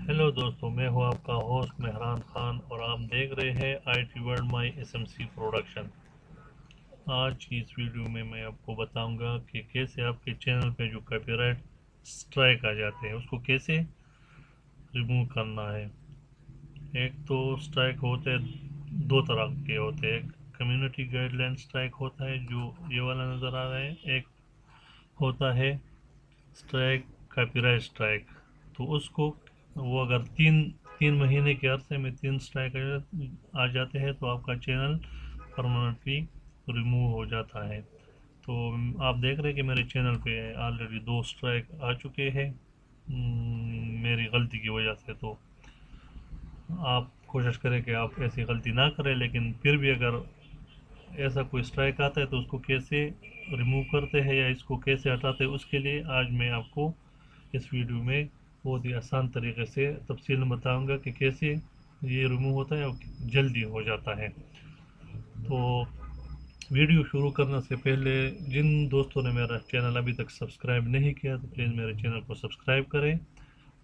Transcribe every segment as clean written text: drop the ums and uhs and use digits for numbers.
Hello दोस्तों, मैं हूं आपका होस्ट मेहरान खान और आप देख रहे हैं I T world my SMC production. आज की इस वीडियो में मैं आपको बताऊंगा कि कैसे आपके चैनल पे जो कॉपीराइट स्ट्राइक आ जाते हैं उसको कैसे रिमूव करना है। एक तो स्ट्राइक होते हैं, दो तरह के होते हैं। एक कम्युनिटी गाइडलाइन स्ट्राइक होता है जो ये वाला नज़र आ रहा है, एक होता है स्ट्राइक कॉपीराइट स्ट्राइक। तो उसको वो अगर तीन तीन महीने के अरसे में तीन स्ट्राइक आ जाते हैं तो आपका चैनल परमानेंटली रिमूव हो जाता है। तो आप देख रहे हैं कि मेरे चैनल पे ऑलरेडी दो स्ट्राइक आ चुके हैं मेरी गलती की वजह से। तो आप कोशिश करें कि आप ऐसी गलती ना करें, लेकिन फिर भी अगर ऐसा कोई स्ट्राइक आता है तो उसको कैसे रिमूव करते हैं या इसको कैसे हटाते हैं, उसके लिए आज मैं आपको इस वीडियो में बहुत ही आसान तरीके से तफसील में बताऊंगा कि कैसे ये रिमूव होता है और जल्दी हो जाता है। तो वीडियो शुरू करने से पहले जिन दोस्तों ने मेरा चैनल अभी तक सब्सक्राइब नहीं किया तो प्लीज़ मेरे चैनल को सब्सक्राइब करें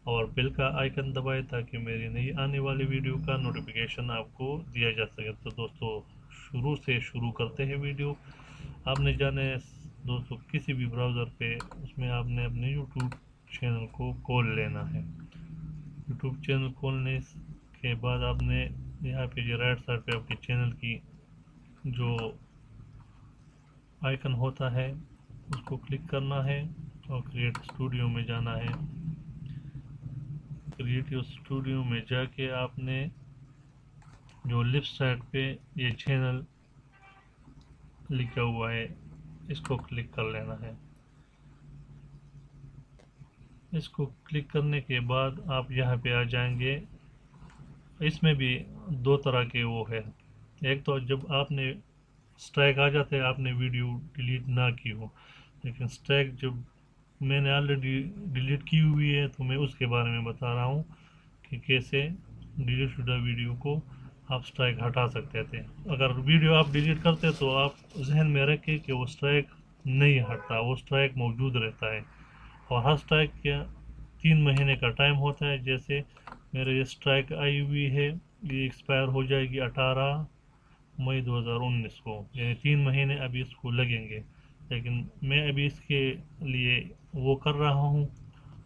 और बेल का आइकन दबाएं ताकि मेरी नई आने वाली वीडियो का नोटिफिकेशन आपको दिया जा सके। तो दोस्तों, शुरू से शुरू करते हैं वीडियो। आपने जाने दोस्तों किसी भी ब्राउज़र पे उसमें आपने अपने यूट्यूब चैनल को खोल लेना है। यूट्यूब चैनल खोलने के बाद आपने यहाँ पे जो राइट साइड पे आपके चैनल की जो आइकन होता है उसको क्लिक करना है और क्रिएट स्टूडियो में जाना है। क्रिएटिव स्टूडियो में जाके आपने जो लेफ्ट साइड पे ये चैनल लिखा हुआ है इसको क्लिक कर लेना है। इसको क्लिक करने के बाद आप यहाँ पे आ जाएंगे। इसमें भी दो तरह के वो है। एक तो जब आपने स्ट्राइक आ जाते हैं आपने वीडियो डिलीट ना की हो, लेकिन स्ट्राइक जब मैंने ऑलरेडी डिलीट की हुई है तो मैं उसके बारे में बता रहा हूँ कि कैसे डिलीट शुदा वीडियो को आप स्ट्राइक हटा सकते थे। अगर वीडियो आप डिलीट करते तो आप जहन में रखें कि वो स्ट्राइक नहीं हटता, वो स्ट्राइक मौजूद रहता है और हर स्ट्राइक का 3 महीने का टाइम होता है। जैसे मेरे ये स्ट्राइक आई हुई है, ये एक्सपायर हो जाएगी 18 मई 2019 को, यानी 3 महीने अभी इसको लगेंगे। लेकिन मैं अभी इसके लिए वो कर रहा हूँ,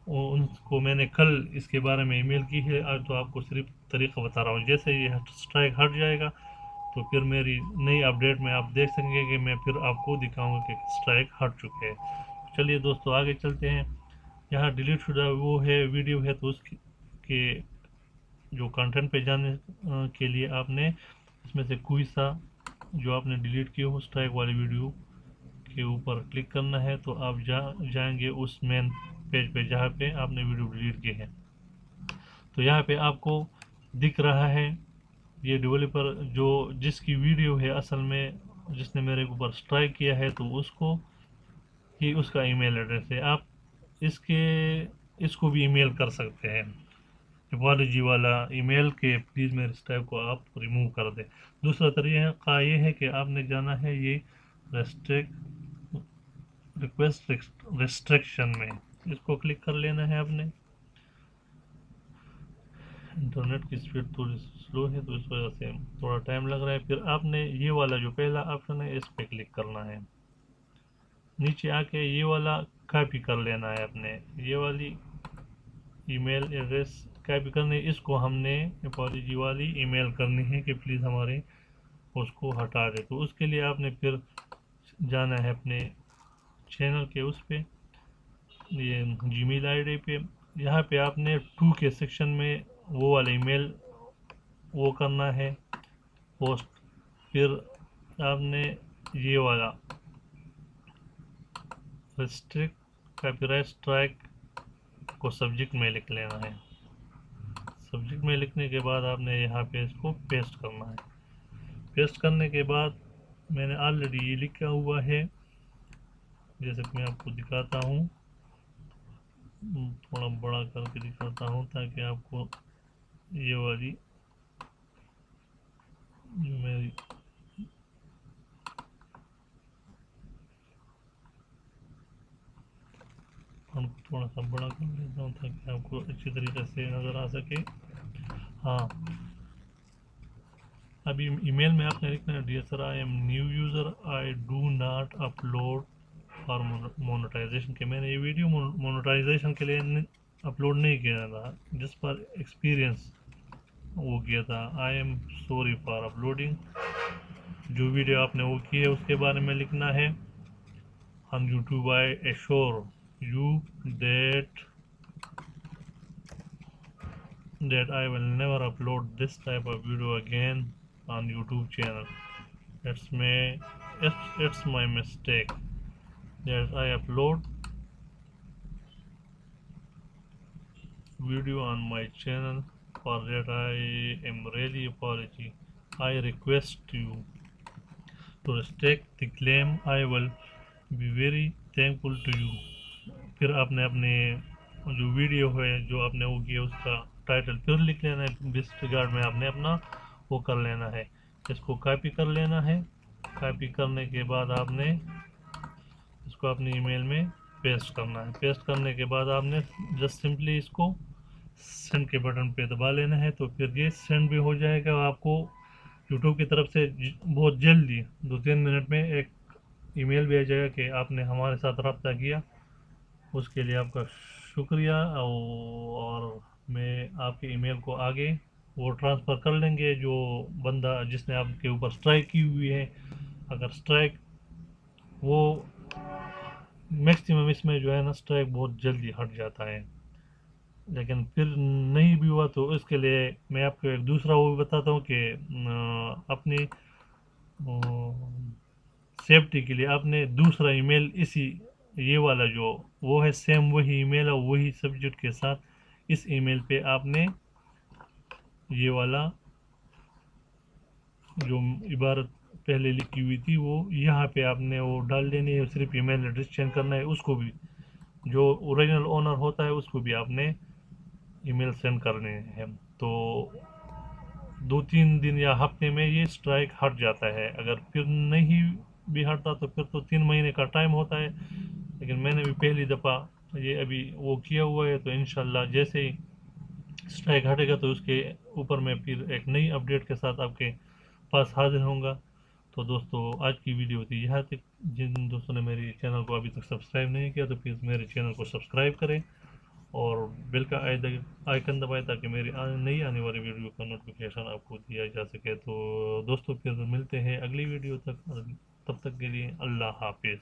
उनको मैंने कल इसके बारे में ईमेल की है। आज तो आपको सिर्फ तरीका बता रहा हूँ। जैसे ये स्ट्राइक हट जाएगा तो फिर मेरी नई अपडेट में आप देख सकेंगे कि मैं फिर आपको दिखाऊंगा कि स्ट्राइक हट चुके हैं। चलिए दोस्तों, आगे चलते हैं। यहाँ डिलीट शुदा वो है वीडियो है तो उसके जो कंटेंट पे जाने के लिए आपने इसमें से कोई सा जो आपने डिलीट किया हो स्ट्राइक वाली वीडियो के ऊपर क्लिक करना है। तो आप जाएंगे उस मेन पेज पे जहाँ पे आपने वीडियो डिलीट की है। तो यहाँ पे आपको दिख रहा है ये डेवलपर जो जिसकी वीडियो है असल में जिसने मेरे ऊपर स्ट्राइक किया है, तो उसको ही उसका ईमेल एड्रेस है। आप इसके इसको भी ईमेल कर सकते हैं, अपॉलॉजी वाला ईमेल के प्लीज़ मेरे स्टाइल को आप रिमूव कर दें। दूसरा तरीका ये है कि आपने जाना है ये रेस्ट्रिक्ट रिक्वेस्ट रिस्ट्रिक्शन में, इसको क्लिक कर लेना है आपने। इंटरनेट की स्पीड थोड़ी स्लो है तो इस वजह से थोड़ा टाइम लग रहा है। फिर आपने ये वाला जो पहला ऑप्शन है इस पर क्लिक करना है। नीचे आके ये वाला कॉपी कर लेना है अपने, ये वाली ईमेल एड्रेस कॉपी करनी, इसको हमने अपॉलॉजी वाली ईमेल करनी है कि प्लीज़ हमारे उसको हटा दे। तो उसके लिए आपने फिर जाना है अपने चैनल के उस पे, ये जीमेल आईडी पे। यहाँ पे आपने टू के सेक्शन में वो वाला ईमेल वो करना है पोस्ट। फिर आपने ये वाला रिस्ट्रिक्ट कॉपीराइट स्ट्राइक को सब्जेक्ट में लिख लेना है। सब्जेक्ट में लिखने के बाद आपने यहाँ पे इसको पेस्ट करना है। पेस्ट करने के बाद मैंने ऑलरेडी ये लिखा हुआ है, जैसे कि मैं आपको दिखाता हूँ, थोड़ा बड़ा करके दिखाता हूँ ताकि आपको ये वाली जो मेरी ان کو تھوڑا سا بڑا کر لیتا ہوں تاکہ آپ کو اچھی طریقے سے نظر آ سکے. ہاں ابھی ای میل میں آپ نے لکھنا ہے dear sir I am new user I do not upload for monetisation کے. میں نے یہ ویڈیو مونیٹائزیشن کے لیے اپلوڈ نہیں کیا تھا, جس پر ایکسپیرئنس وہ کیا تھا. I am sorry for uploading. جو ویڈیو آپ نے وہ کی ہے اس کے بارے میں لکھنا ہے. on YouTube I assure you that I will never upload this type of video again on YouTube channel. It's my mistake that I upload video on my channel. For that I am really apology. I request you to respect the claim. I will be very thankful to you. پھر آپ نے اپنے جو video ہے جو آپ نے وہ کیا اس کا ٹائٹل پھر لکھ لینا ہے. ڈسکارڈ میں آپ نے اپنا وہ کر لینا ہے, اس کو کاپی کر لینا ہے. کاپی کرنے کے بعد آپ نے اس کو اپنی ای میل میں پیسٹ کرنا ہے. پیسٹ کرنے کے بعد آپ نے جسٹ سمپلی اس کو سینڈ کے بٹن پہ دبا لینا ہے, تو پھر یہ سینڈ بھی ہو جائے گا. آپ کو یوٹیوب کی طرف سے بہت جلدی 2-3 منٹ میں ایک ای میل بھی آ جائے گا کہ آپ نے ہمارے ساتھ رابطہ کیا. اس کے لیے آپ کا شکریہ, اور میں آپ کے ای میل کو آگے وہ ٹرانسفر کر لیں گے. جو بندہ جس نے آپ کے اوپر اسٹرائک کی ہوئی ہے, اگر اسٹرائک وہ میکسیمم اس میں جو ہے نا اسٹرائک بہت جلدی ہٹ جاتا ہے, لیکن پھر نہیں بھی ہوا تو اس کے لیے میں آپ کو ایک دوسرا وہ بھی بتاتا ہوں کہ اپنی سیفٹی کے لیے آپ نے دوسرا ای میل اسی یہ والا جو وہ ہے سیم وہی ای میل اور وہی سبجیکٹ کے ساتھ اس ای میل پہ آپ نے یہ والا جو عبارت پہلے لکھی ہوئی تھی وہ یہاں پہ آپ نے وہ ڈال دینی ہے. صرف ای میل ایڈریس چینج کرنا ہے. اس کو بھی جو اوریجنل اونر ہوتا ہے اس کو بھی آپ نے ای میل سینڈ کرنے ہیں. تو 2-3 دن یا ہفتے میں یہ اسٹرائک ہٹ جاتا ہے. اگر پھر نہیں بھی ہٹتا تو پھر تو 3 مہینے کا ٹائم ہوتا ہے. لیکن میں نے بھی پہلی دفعہ یہ ابھی وہ کیا ہوا ہے, تو انشاءاللہ جیسے ہی اسٹرائک ہٹے گا تو اس کے اوپر میں پھر ایک نئی اپڈیٹ کے ساتھ آپ کے پاس حاضر ہوں گا. تو دوستو آج کی ویڈیو تھی یہاں تک. جن دوستوں نے میری چینل کو ابھی تک سبسکرائب نہیں کیا تو پلیز میرے چینل کو سبسکرائب کریں اور بیل کا آئیکن دبائیں تاکہ میری نئی آنے والی ویڈیو کا نوٹیفیکیشن آپ کو دیا جا سکے. تو دوستو پھر ملتے ہیں اگلی ویڈیو تک, تب تک کے لیے اللہ حافظ.